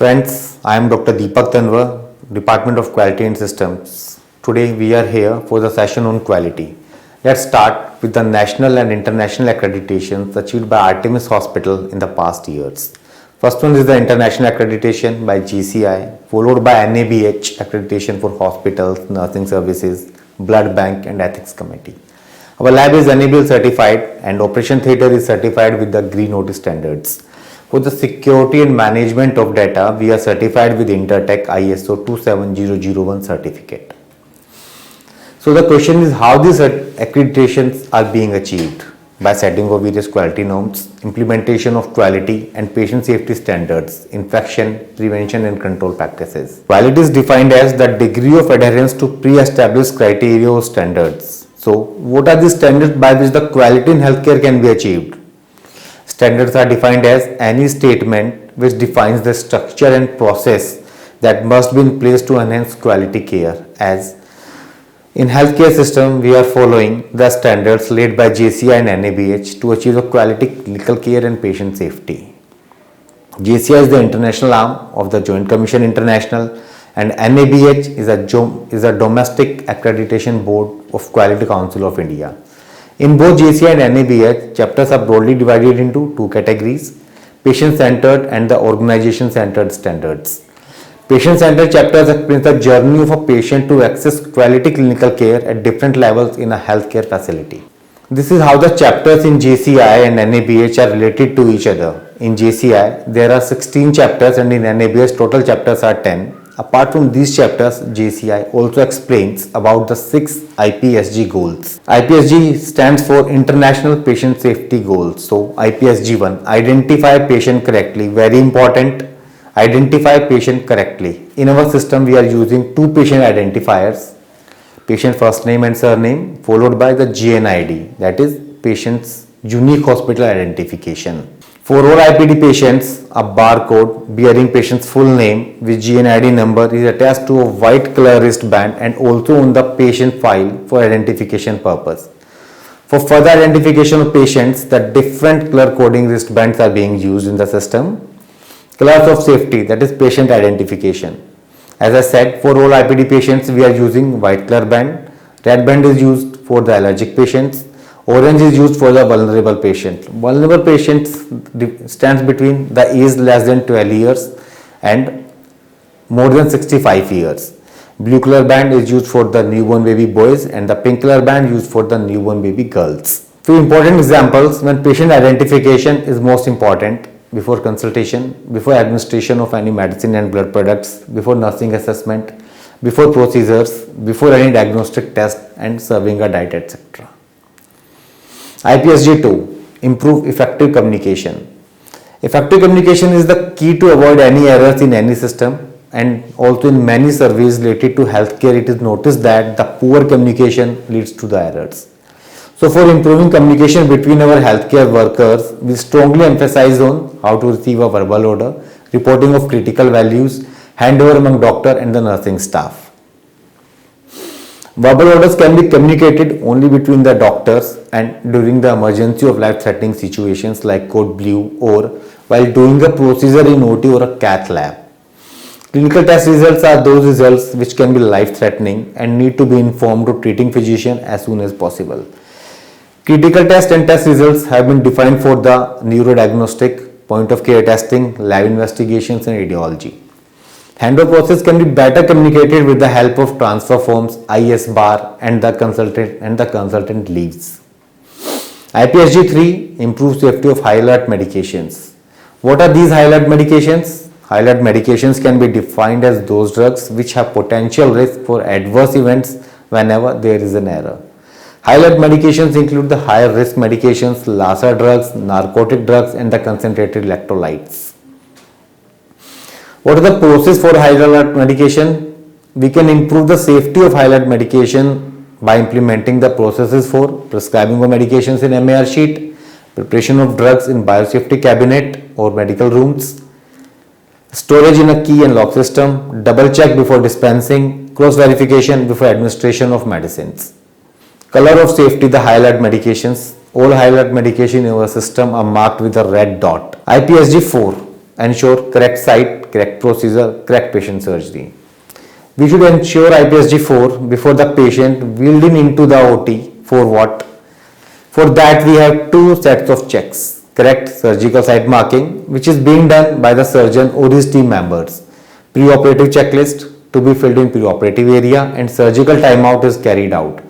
Friends, I am Dr. Deepak Tanwar, Department of Quality and Systems. Today we are here for the session on quality. Let's start with the national and international accreditations achieved by Artemis Hospital in the past years. First one is the international accreditation by GCI, followed by NABH accreditation for hospitals, nursing services, blood bank and ethics committee. Our lab is NABL certified and operation theatre is certified with the Green Notice standards. For the security and management of data, we are certified with Intertek ISO 27001 certificate. So the question is how these accreditations are being achieved by setting of various quality norms, implementation of quality and patient safety standards, infection, prevention and control practices. Quality is defined as the degree of adherence to pre-established criteria or standards. So what are the standards by which the quality in healthcare can be achieved? Standards are defined as any statement which defines the structure and process that must be in place to enhance quality care. As in healthcare system, we are following the standards laid by JCI and NABH to achieve a quality clinical care and patient safety. JCI is the international arm of the Joint Commission International and NABH is a domestic accreditation board of Quality Council of India. In both JCI and NABH, chapters are broadly divided into two categories, patient-centered and the organization-centered standards. Patient-centered chapters explain the journey of a patient to access quality clinical care at different levels in a healthcare facility. This is how the chapters in JCI and NABH are related to each other. In JCI, there are 16 chapters and in NABH, total chapters are 10. Apart from these chapters, JCI also explains about the 6 IPSG goals. IPSG stands for International Patient Safety Goals. So IPSG 1, identify patient correctly. Very important, identify patient correctly. In our system, we are using two patient identifiers, patient first name and surname, followed by the GNID, that is patient's unique hospital identification. For all IPD patients, a barcode bearing patient's full name with GNID number is attached to a white color wristband and also on the patient file for identification purpose. For further identification of patients, the different color coding wristbands are being used in the system. Colors of safety, that is patient identification. As I said, for all IPD patients, we are using white color band. Red band is used for the allergic patients. Orange is used for the vulnerable patient. Vulnerable patients stands between the age less than 12 years and more than 65 years. Blue color band is used for the newborn baby boys and the pink color band used for the newborn baby girls. Few important examples when patient identification is most important: before consultation, before administration of any medicine and blood products, before nursing assessment, before procedures, before any diagnostic test and serving a diet, etc. IPSG 2, improve effective communication. Effective communication is the key to avoid any errors in any system, and also in many surveys related to healthcare it is noticed that the poor communication leads to the errors. So for improving communication between our healthcare workers, we strongly emphasize on how to receive a verbal order, reporting of critical values, handover among doctor and the nursing staff. Verbal orders can be communicated only between the doctors and during the emergency of life-threatening situations like code blue or while doing a procedure in OT or a cath lab. Clinical test results are those results which can be life-threatening and need to be informed to treating physician as soon as possible. Critical test and test results have been defined for the neurodiagnostic, point of care testing, lab investigations and radiology. Handover process can be better communicated with the help of transfer forms, IS bar and the consultant leaves. IPSG 3, improve safety of high alert medications. What are these high alert medications? High alert medications can be defined as those drugs which have potential risk for adverse events whenever there is an error. High alert medications include the higher risk medications, LASA drugs, narcotic drugs and the concentrated electrolytes. What is the process for high alert medication? We can improve the safety of high alert medication by implementing the processes for prescribing of medications in MAR sheet, preparation of drugs in biosafety cabinet or medical rooms, storage in a key and lock system, double check before dispensing, cross verification before administration of medicines. Color of safety, the high alert medications. All high alert medication in our system are marked with a red dot. IPSG 4, ensure correct site, correct procedure, correct patient surgery. We should ensure IPSG-4 before the patient wheeled into the OT. For what? For that we have two sets of checks. Correct surgical site marking, which is being done by the surgeon or his team members. Pre-operative checklist to be filled in pre-operative area, and surgical timeout is carried out.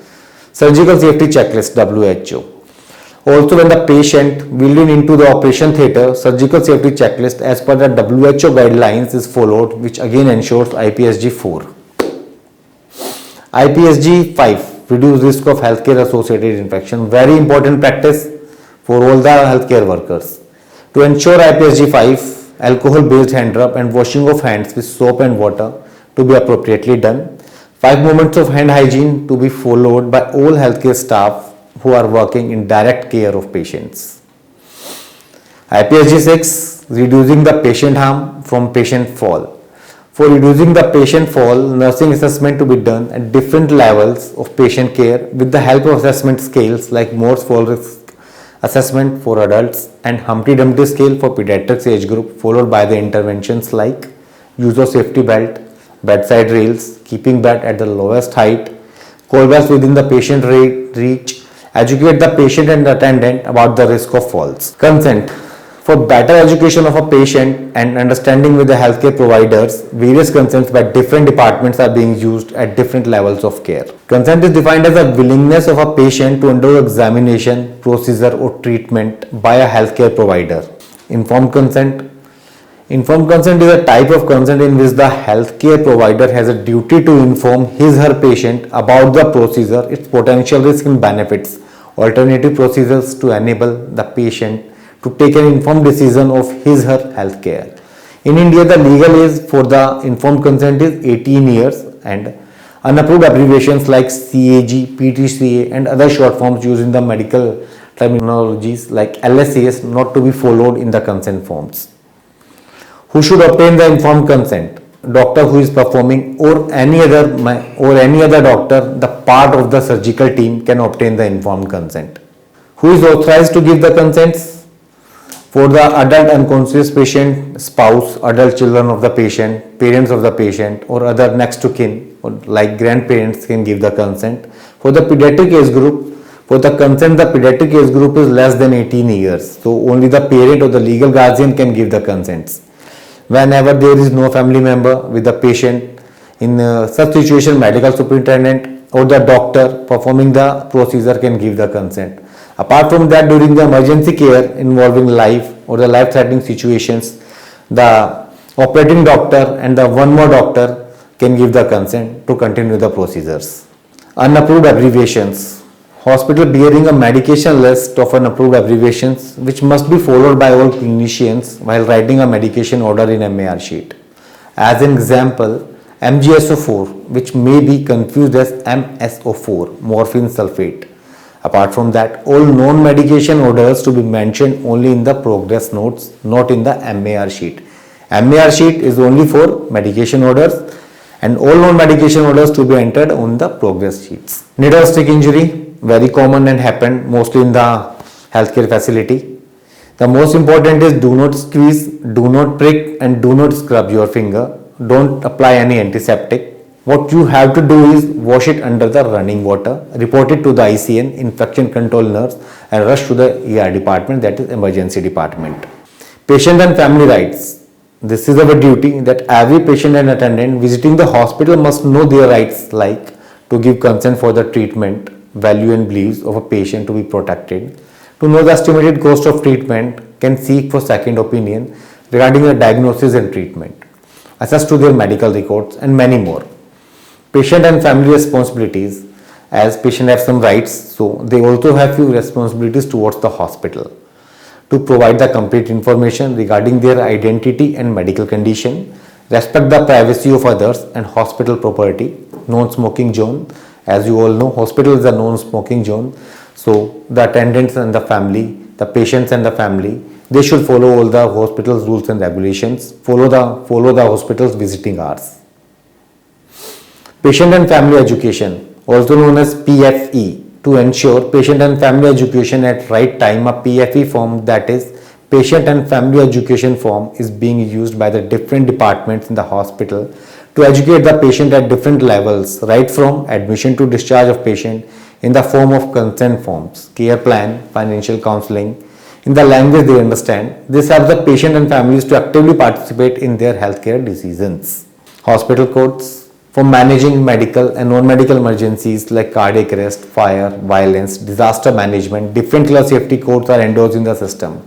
Surgical safety checklist WHO. Also, when the patient wheeled into the operation theatre, surgical safety checklist as per the WHO guidelines is followed, which again ensures IPSG-4. IPSG-5, reduce risk of healthcare associated infection. Very important practice for all the healthcare workers. To ensure IPSG-5, alcohol based hand rub and washing of hands with soap and water to be appropriately done. 5 moments of hand hygiene to be followed by all healthcare staff who are working in direct care of patients. IPSG-6, reducing the patient harm from patient fall. For reducing the patient fall, nursing assessment to be done at different levels of patient care with the help of assessment scales like Morse fall risk assessment for adults and Humpty Dumpty scale for pediatrics age group, followed by the interventions like use of safety belt, bedside rails, keeping bed at the lowest height, cold baths within the patient reach, educate the patient and attendant about the risk of falls. Consent. For better education of a patient and understanding with the healthcare providers, various consents by different departments are being used at different levels of care. Consent is defined as a willingness of a patient to undergo examination, procedure or treatment by a healthcare provider. Informed consent. Informed consent is a type of consent in which the healthcare provider has a duty to inform his or her patient about the procedure, its potential risks and benefits, alternative procedures to enable the patient to take an informed decision of his or her health care. In India, the legal age for the informed consent is 18 years and unapproved abbreviations like CAG, PTCA and other short forms used in the medical terminologies like LSAs not to be followed in the consent forms. Who should obtain the informed consent? Doctor who is performing or any other doctor, the part of the surgical team can obtain the informed consent. Who is authorized to give the consents? For the adult unconscious patient, spouse, adult children of the patient, parents of the patient or other next to kin or like grandparents can give the consent. For the pediatric age group, for the consent the pediatric age group is less than 18 years. So only the parent or the legal guardian can give the consents. Whenever there is no family member with the patient, in such situation medical superintendent or the doctor performing the procedure can give the consent. Apart from that, during the emergency care involving life or the life-threatening situations, the operating doctor and the one more doctor can give the consent to continue the procedures. Unapproved abbreviations. Hospital bearing a medication list of unapproved abbreviations which must be followed by all clinicians while writing a medication order in MAR sheet. As an example, MgSO4, which may be confused as MSO4, morphine sulfate. Apart from that, all known medication orders to be mentioned only in the progress notes, not in the MAR sheet. MAR sheet is only for medication orders and all known medication orders to be entered on the progress sheets. Needle stick injury, very common and happen mostly in the healthcare facility. The most important is do not squeeze, do not prick and do not scrub your finger. Don't apply any antiseptic. What you have to do is wash it under the running water, report it to the ICN, infection control nurse and rush to the ER department, that is emergency department. Patient and family rights. This is our duty that every patient and attendant visiting the hospital must know their rights like to give consent for the treatment, value and beliefs of a patient to be protected, to know the estimated cost of treatment, can seek for second opinion regarding the diagnosis and treatment, access to their medical records and many more. Patient and family responsibilities. As patient have some rights, so they also have few responsibilities towards the hospital. To provide the complete information regarding their identity and medical condition, respect the privacy of others and hospital property, non-smoking zone. As you all know, hospital is a non-smoking zone. So the attendants and the family, the patients and the family, they should follow all the hospital's rules and regulations, follow the hospital's visiting hours. Patient and family education, also known as PFE, to ensure patient and family education at right time, a PFE form, that is patient and family education form is being used by the different departments in the hospital to educate the patient at different levels, right from admission to discharge of patient in the form of consent forms, care plan, financial counseling, in the language they understand. This helps the patient and families to actively participate in their healthcare decisions. Hospital codes for managing medical and non-medical emergencies like cardiac arrest, fire, violence, disaster management. Different class safety codes are endorsed in the system.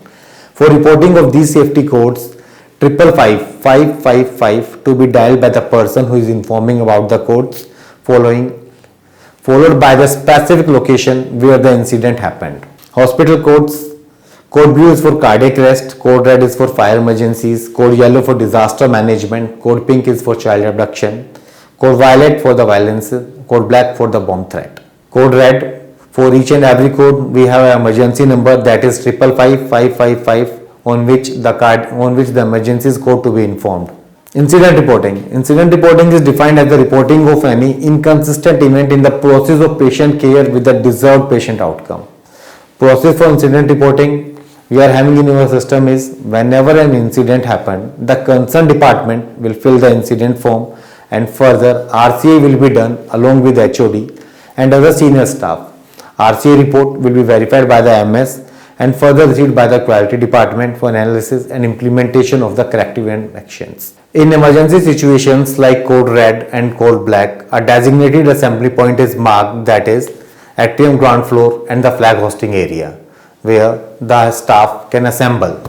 For reporting of these safety codes, 555 to be dialed by the person who is informing about the codes, followed by the specific location where the incident happened. Hospital codes. Code blue is for cardiac arrest, code red is for fire emergencies, code yellow for disaster management, code pink is for child abduction, code violet for the violence, code black for the bomb threat. Code red, for each and every code we have an emergency number, that is 555 on which the emergency is code to be informed. Incident reporting. Incident reporting is defined as the reporting of any inconsistent event in the process of patient care with the desired patient outcome. Process for incident reporting we are having in our system is, whenever an incident happened, the concerned department will fill the incident form and further RCA will be done along with HOD and other senior staff. RCA report will be verified by the MS and further received by the quality department for analysis and implementation of the corrective actions. In emergency situations like code red and code black, a designated assembly point is marked, that is atrium ground floor and the flag hosting area, where the staff can assemble.